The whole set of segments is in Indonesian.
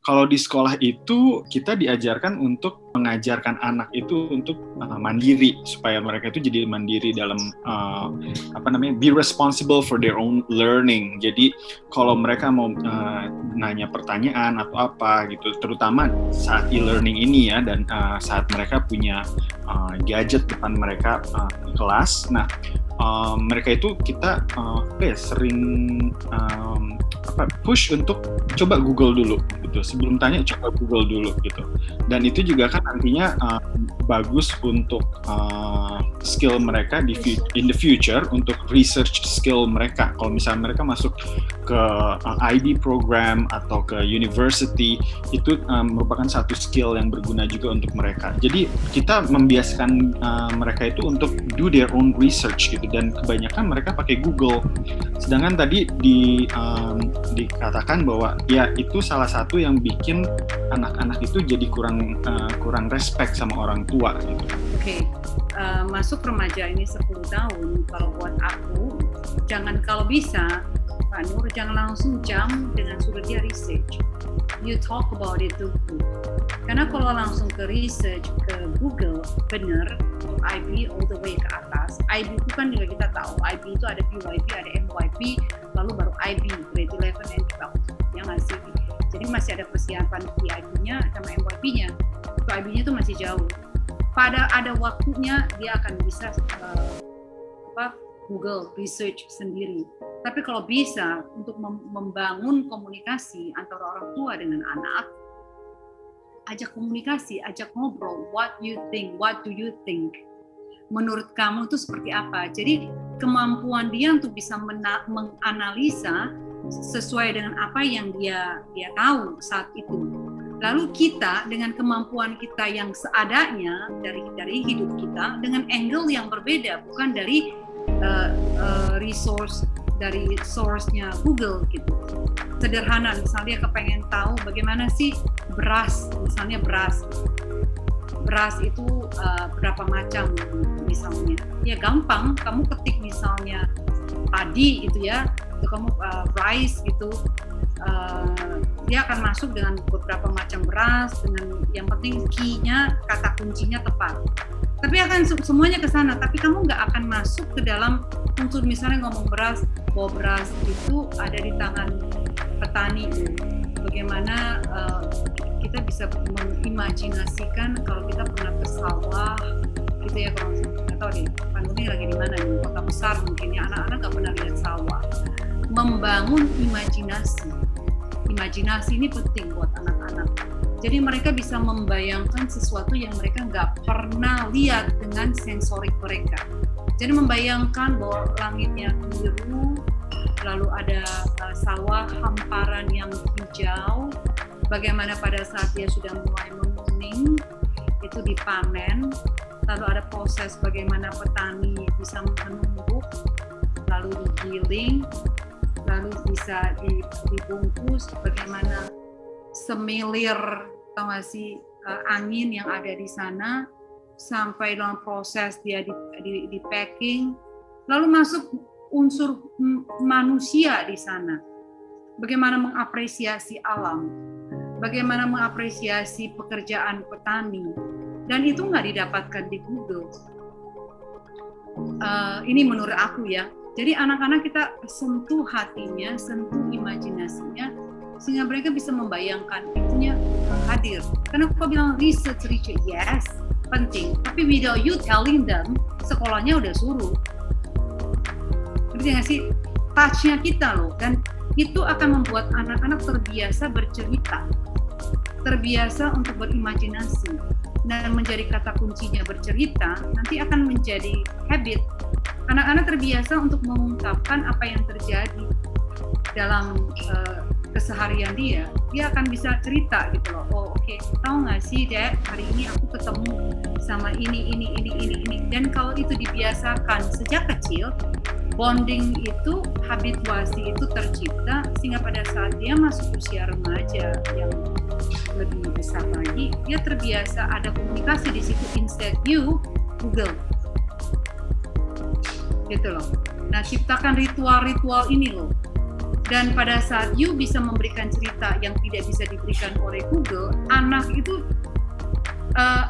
Kalau di sekolah itu kita diajarkan untuk mengajarkan anak itu untuk mandiri, supaya mereka itu jadi mandiri dalam be responsible for their own learning. Jadi kalau mereka mau nanya pertanyaan atau apa gitu, terutama saat e-learning ini ya, dan saat mereka punya gadget depan mereka di kelas, nah mereka itu kita sering push untuk coba Google dulu gitu. Sebelum tanya coba Google dulu gitu. Dan itu juga kan nantinya bagus untuk skill mereka in the future, untuk research skill mereka. Kalau misalnya mereka masuk ke IB program atau ke university, itu merupakan satu skill yang berguna juga untuk mereka. Jadi kita membiasakan mereka itu untuk do their own research gitu, dan kebanyakan mereka pakai Google. Sedangkan tadi dikatakan bahwa ya itu salah satu yang bikin anak-anak itu jadi kurang respect sama orang tua gitu. Oke. Masuk remaja ini 10 tahun, kalau buat aku, kalau bisa Pak Nur, jangan langsung jump dengan suruh dia research. You talk about it to Google. Karena kalau langsung ke research ke Google, benar, IB all the way ke atas. IB itu kan juga kita tahu, IB itu ada PYP, ada MYP, lalu baru IB, grade 11 and 12. Ya nggak sih? Jadi masih ada persiapan PIP-nya sama MYP-nya. IB-nya itu masih jauh. Pada ada waktunya dia akan bisa Google research sendiri. Tapi kalau bisa untuk membangun komunikasi antara orang tua dengan anak, ajak komunikasi, ajak ngobrol. What you think? What do you think? Menurut kamu itu seperti apa? Jadi kemampuan dia untuk bisa menganalisa sesuai dengan apa yang dia tahu saat itu. Lalu kita dengan kemampuan kita yang seadanya dari hidup kita dengan angle yang berbeda, bukan dari resource dari source-nya Google gitu. Sederhana, misalnya dia kepengen tahu bagaimana sih beras, misalnya beras itu berapa macam misalnya. Ya gampang, kamu ketik misalnya padi itu ya, itu kamu rice gitu. Dia akan masuk dengan beberapa macam beras, dengan yang penting key-nya, kata kuncinya tepat. Tapi akan semuanya ke sana, tapi kamu nggak akan masuk ke dalam unsur, misalnya ngomong beras, bahwa beras itu ada di tangan petani. Bagaimana kita bisa mengimajinasikan kalau kita pernah ke sawah, gitu ya, kalau nggak tahu deh, Panduni lagi di mana nih, kota besar mungkin ya, anak-anak nggak pernah lihat sawah. Membangun imajinasi ini penting buat anak-anak. Jadi mereka bisa membayangkan sesuatu yang mereka nggak pernah lihat dengan sensorik mereka. Jadi membayangkan bahwa langitnya biru, lalu ada sawah hamparan yang hijau, bagaimana pada saat dia sudah mulai menguning, itu dipanen, lalu ada proses bagaimana petani bisa menumbuk, lalu digiling, lalu bisa dibungkus, bagaimana semilir atau masih angin yang ada di sana sampai dalam proses dia di packing, lalu masuk unsur manusia di sana. Bagaimana mengapresiasi alam, bagaimana mengapresiasi pekerjaan petani, dan itu nggak didapatkan di Google. Ini menurut aku ya. Jadi anak-anak kita sentuh hatinya, sentuh imajinasinya, sehingga mereka bisa membayangkan itunya hadir. Karena aku bilang research, yes, penting. Tapi without you telling them, sekolahnya udah suruh. Berarti nggak sih? Touch-nya kita loh. Dan itu akan membuat anak-anak terbiasa bercerita, terbiasa untuk berimajinasi. Dan menjadi kata kuncinya bercerita, nanti akan menjadi habit. Anak-anak terbiasa untuk mengungkapkan apa yang terjadi dalam keseharian dia akan bisa cerita gitu loh. Oh oke, tahu nggak sih Dek, hari ini aku ketemu sama ini. Dan kalau itu dibiasakan sejak kecil, bonding itu, habituasi itu tercipta, sehingga pada saat dia masuk usia remaja yang lebih besar lagi, dia terbiasa ada komunikasi di situ instead you Google. Gitu loh. Nah, ciptakan ritual-ritual ini loh. Dan pada saat you bisa memberikan cerita yang tidak bisa diberikan oleh Google, anak itu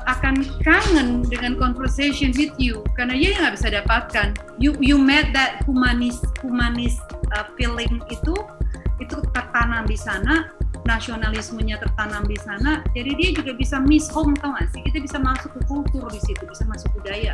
akan kangen dengan conversation with you karena dia nggak bisa dapatkan. You met that humanis feeling itu tertanam di sana, nasionalismenya tertanam di sana. Jadi dia juga bisa miss home, tau nggak sih? Kita bisa masuk ke kultur di situ, bisa masuk budaya.